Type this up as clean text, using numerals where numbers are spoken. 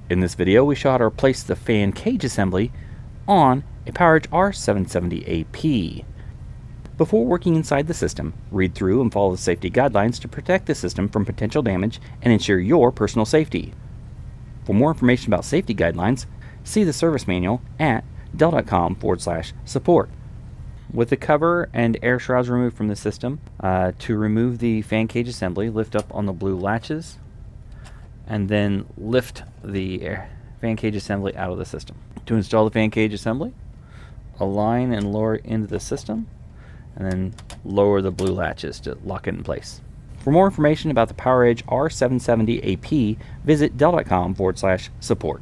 In this video, we show how to replace the fan cage assembly on a PowerEdge R770AP. Before working inside the system, read through and follow the safety guidelines to protect the system from potential damage and ensure your personal safety. For more information about safety guidelines, see the service manual at dell.com/support. With the cover and air shrouds removed from the system, to remove the fan cage assembly, lift up on the blue latches and then lift the fan cage assembly out of the system. To install the fan cage assembly, align and lower into the system and then lower the blue latches to lock it in place. For more information about the PowerEdge R770AP, visit dell.com/support.